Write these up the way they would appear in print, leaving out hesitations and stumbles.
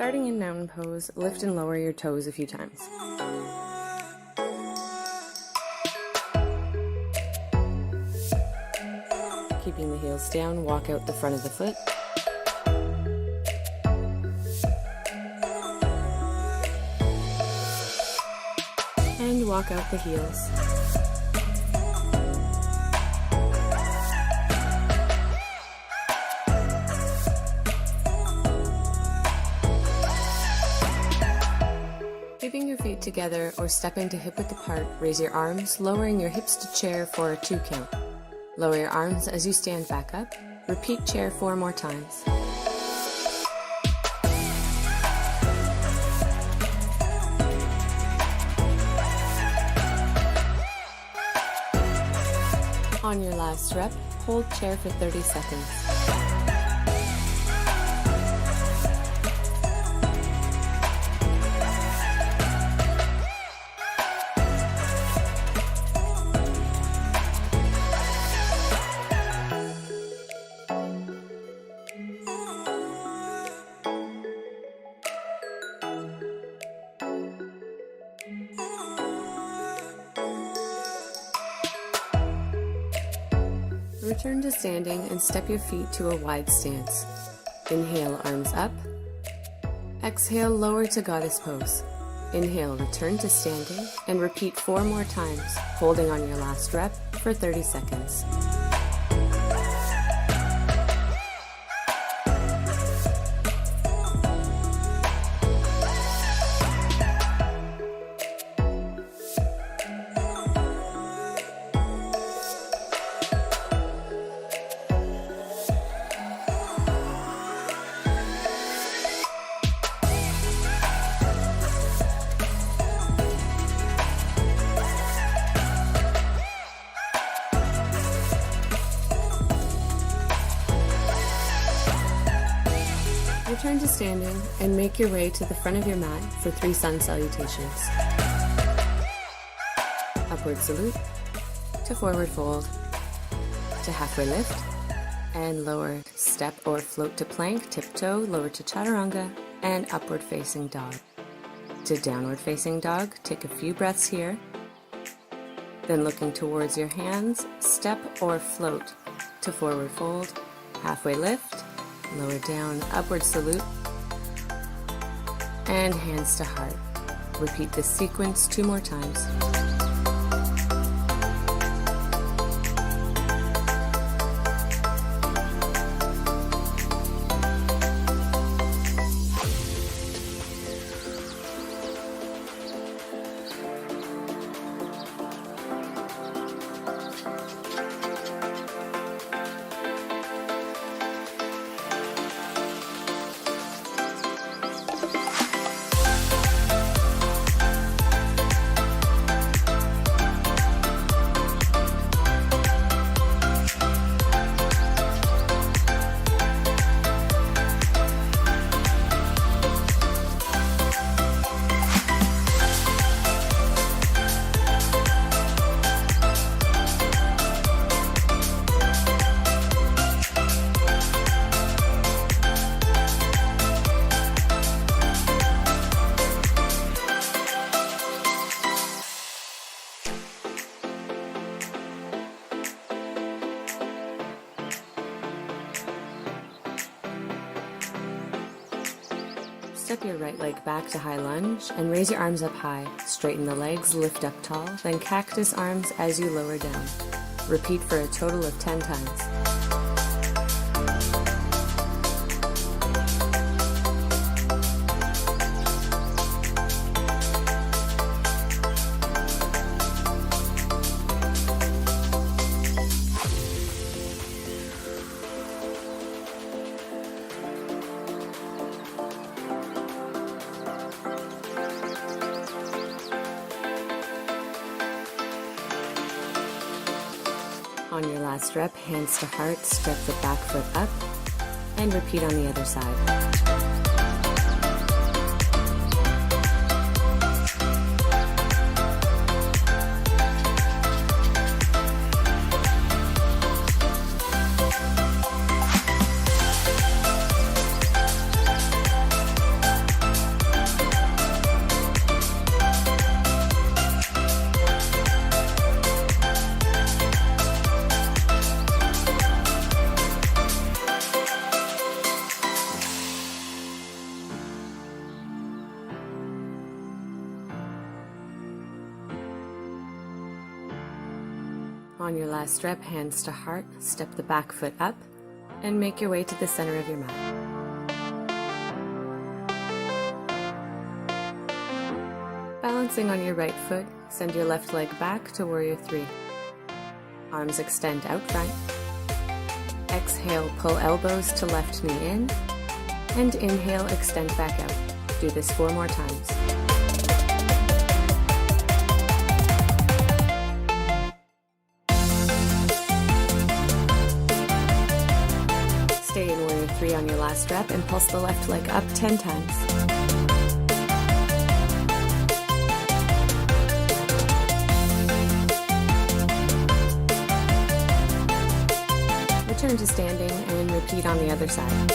Starting in mountain pose, lift and lower your toes a few times. Keeping the heels down, walk out the front of the foot. And walk out the heels. Keeping your feet together or stepping to hip-width apart, raise your arms, lowering your hips to chair for a 2 count. Lower your arms as you stand back up. Repeat chair 4 more times. On your last rep, hold chair for 30 seconds. Return to standing and step your feet to a wide stance. Inhale, arms up. Exhale, lower to goddess pose. Inhale, return to standing, and repeat 4 more times, holding on your last rep for 30 seconds. Return to standing and make your way to the front of your mat for 3 sun salutations. Upward salute, to forward fold, to halfway lift, and lower step or float to plank, tiptoe, lower to chaturanga, and upward facing dog. To downward facing dog, take a few breaths here. Then looking towards your hands, step or float to forward fold, halfway lift, lower down, upward salute, and hands to heart. Repeat this sequence 2 more times. Step your right leg back to high lunge and raise your arms up high. Straighten the legs, lift up tall, then cactus arms as you lower down. Repeat for a total of 10 times. On your last rep, hands to heart, step the back foot up, and repeat on the other side. On your last rep, hands to heart, step the back foot up, and make your way to the center of your mat. Balancing on your right foot, send your left leg back to Warrior 3. Arms extend out front. Exhale, pull elbows to left knee in, and inhale, extend back out. Do this 4 more times. Stay in Warrior 3 on your last rep and pulse the left leg up 10 times. Return to standing and repeat on the other side.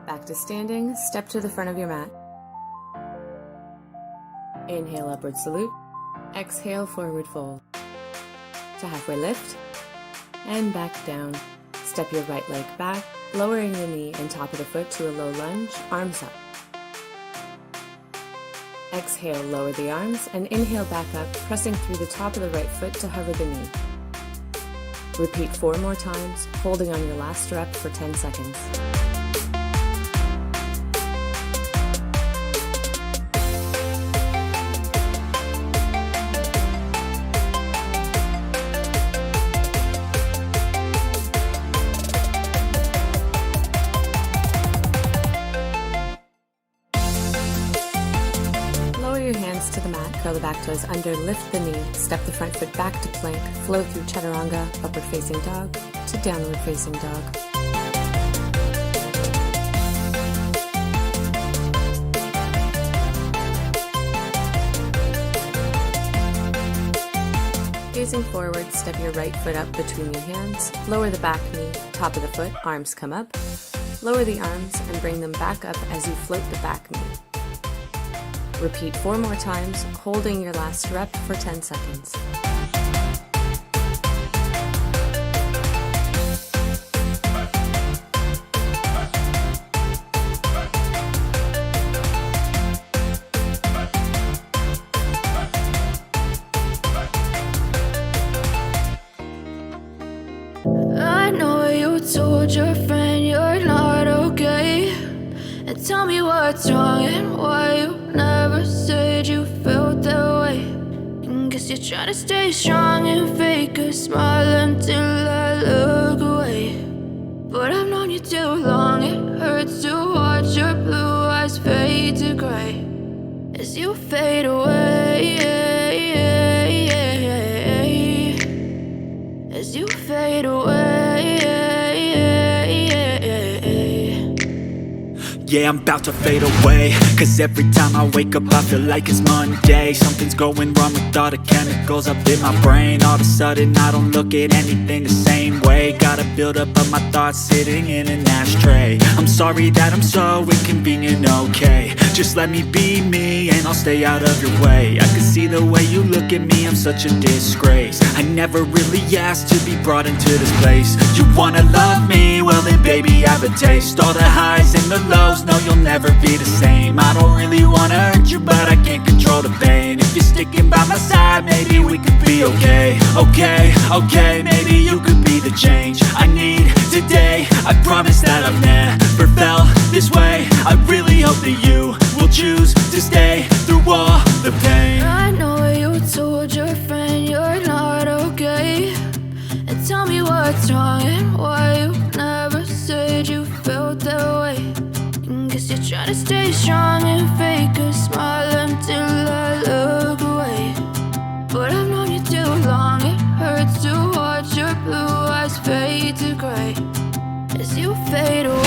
Back to standing, step to the front of your mat. Inhale, upward salute. Exhale, forward fold. To halfway lift, and back down. Step your right leg back, lowering the knee and top of the foot to a low lunge, arms up. Exhale, lower the arms, and inhale back up, pressing through the top of the right foot to hover the knee. Repeat 4 more times, holding on your last rep for 10 seconds. Your hands to the mat, curl the back toes under, lift the knee, step the front foot back to plank, flow through chaturanga, upward facing dog to downward facing dog. Gazing forward, step your right foot up between your hands, lower the back knee, top of the foot, arms come up, lower the arms and bring them back up as you float the back knee. Repeat 4 more times, holding your last rep for 10 seconds. I know you told your friend you're not okay, and tell me what's wrong and why you never said you felt that way. And guess you're trying to stay strong and fake a smile until I look away. But I've known you too long, it hurts to watch your blue eyes fade to gray as you fade away, as you fade away. Yeah, I'm about to fade away, cause every time I wake up I feel like it's Monday. Something's going wrong with all the chemicals up in my brain. All of a sudden I don't look at anything the same way. Gotta build up of my thoughts sitting in an ashtray. I'm sorry that I'm so inconvenient, okay. Just let me be me and I'll stay out of your way. I can see the way you look at me, I'm such a disgrace. I never really asked to be brought into this place. You wanna love me? Well then baby I have a taste. All the highs and the lows, no you'll never be the same. I don't really wanna hurt you but I can't control the pain. If you're sticking by my side maybe we could be okay. Okay, maybe you could be the change I need today. I promise that I've never felt this way. I really hope that you will choose to stay through all the pain. I know you told your friend you're not okay, and tell me what's wrong and why you never said you felt that way. And guess you're trying to stay strong and fake a smile until I look away. But I've known you too long, it hurts to watch your blue eyes fade to gray as you fade away.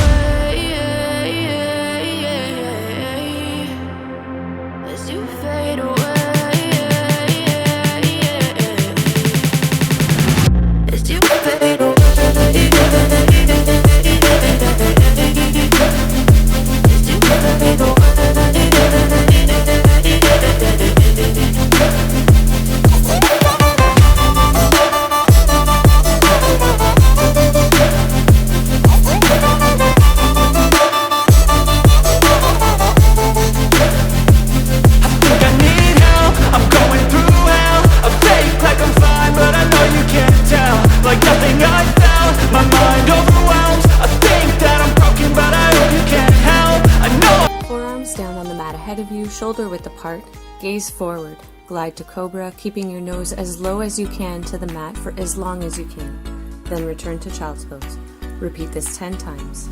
shoulder width apart, gaze forward, glide to cobra, keeping your nose as low as you can to the mat for as long as you can. Then return to child's pose. Repeat this 10 times.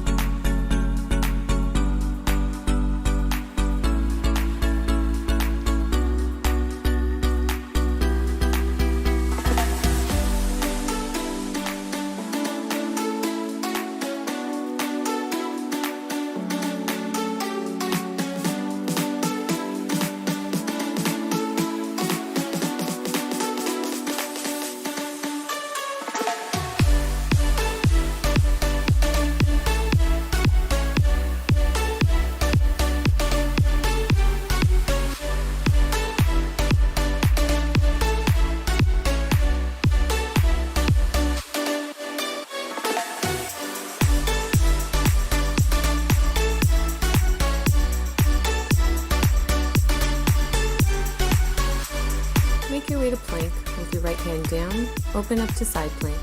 Make your way to plank with your right hand down, open up to side plank.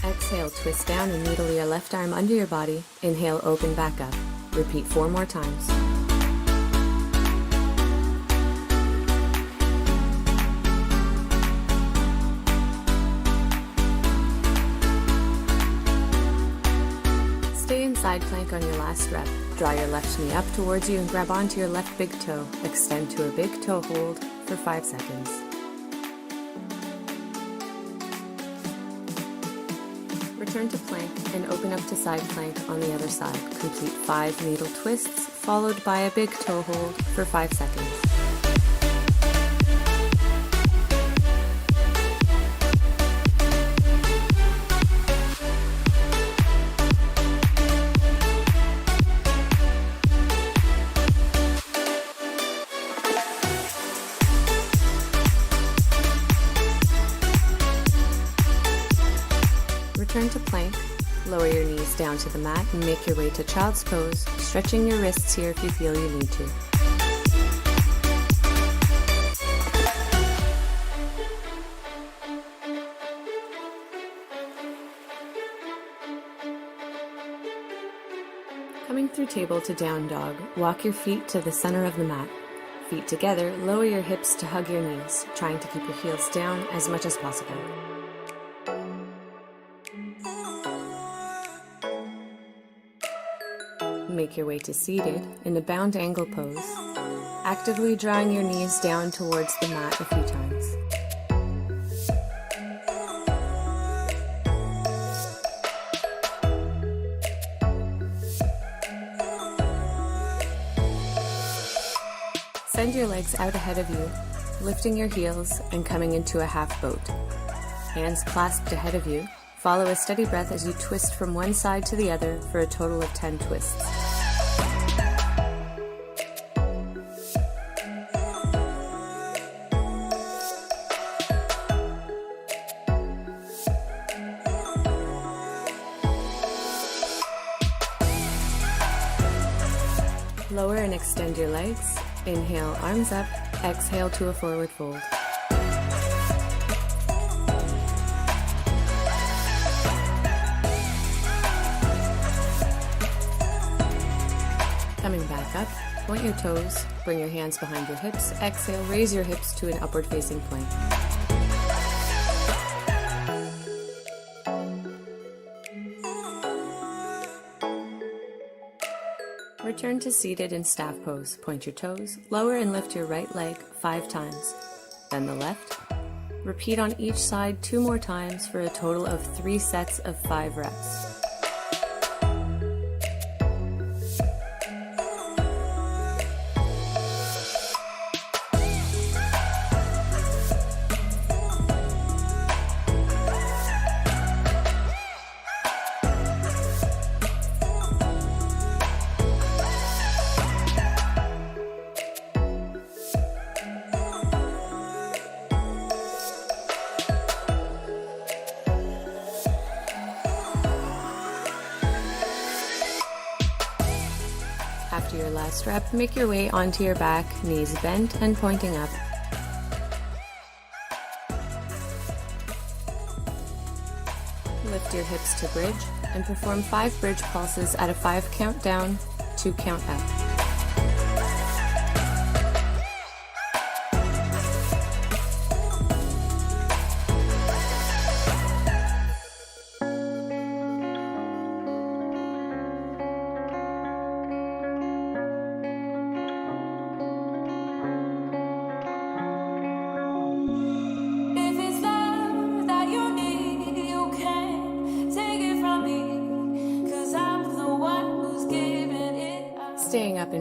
Exhale, twist down and needle your left arm under your body. Inhale, open back up. Repeat 4 more times. Stay in side plank on your last rep. Draw your left knee up towards you and grab onto your left big toe. Extend to a big toe hold for 5 seconds. Return to plank and open up to side plank on the other side. Complete 5 needle twists followed by a big toe hold for 5 seconds. Return to plank, lower your knees down to the mat and make your way to child's pose, stretching your wrists here if you feel you need to. Coming through table to down dog, walk your feet to the center of the mat. Feet together, lower your hips to hug your knees, trying to keep your heels down as much as possible. Make your way to seated in a bound angle pose, actively drawing your knees down towards the mat a few times. Send your legs out ahead of you, lifting your heels and coming into a half boat. Hands clasped ahead of you. Follow a steady breath as you twist from one side to the other for a total of 10 twists. Lower and extend your legs. Inhale, arms up. Exhale to a forward fold. Coming back up, point your toes, bring your hands behind your hips. Exhale, raise your hips to an upward facing plank. Return to seated in staff pose. Point your toes, lower and lift your right leg 5 times, then the left. Repeat on each side 2 more times for a total of 3 sets of 5 reps. After your last rep, make your way onto your back, knees bent and pointing up. Lift your hips to bridge and perform 5 bridge pulses at a 5 count down, 2 count up.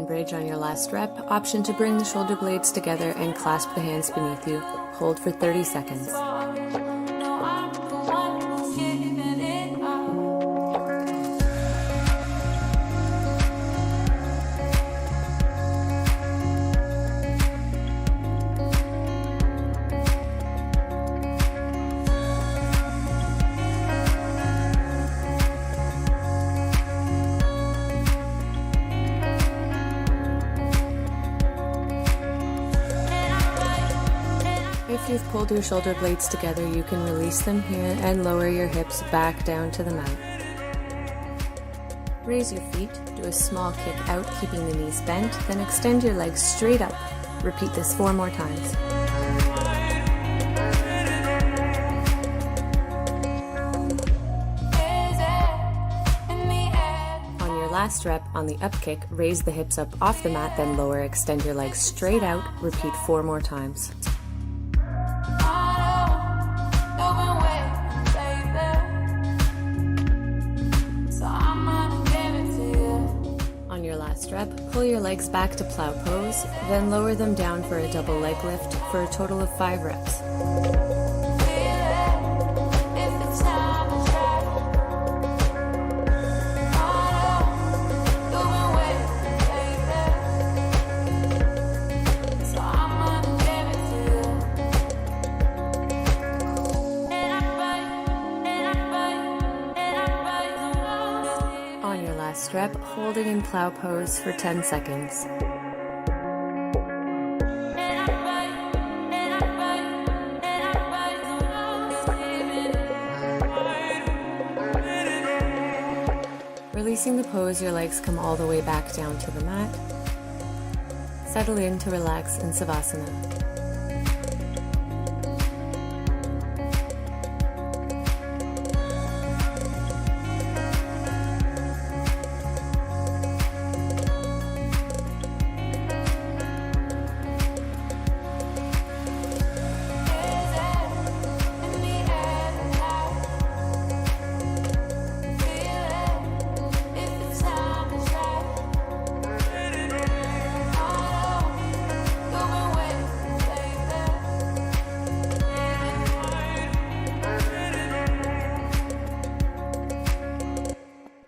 bridge on your last rep, option to bring the shoulder blades together and clasp the hands beneath you. Hold for 30 seconds. If you've pulled your shoulder blades together, you can release them here and lower your hips back down to the mat. Raise your feet, do a small kick out, keeping the knees bent, then extend your legs straight up. Repeat this 4 more times. On your last rep, on the up kick, raise the hips up off the mat, then lower, extend your legs straight out. Repeat 4 more times. On your last rep, pull your legs back to plow pose, then lower them down for a double leg lift for a total of 5 reps. On your last rep, holding in plow pose for 10 seconds. Releasing the pose, your legs come all the way back down to the mat. Settle in to relax in Savasana.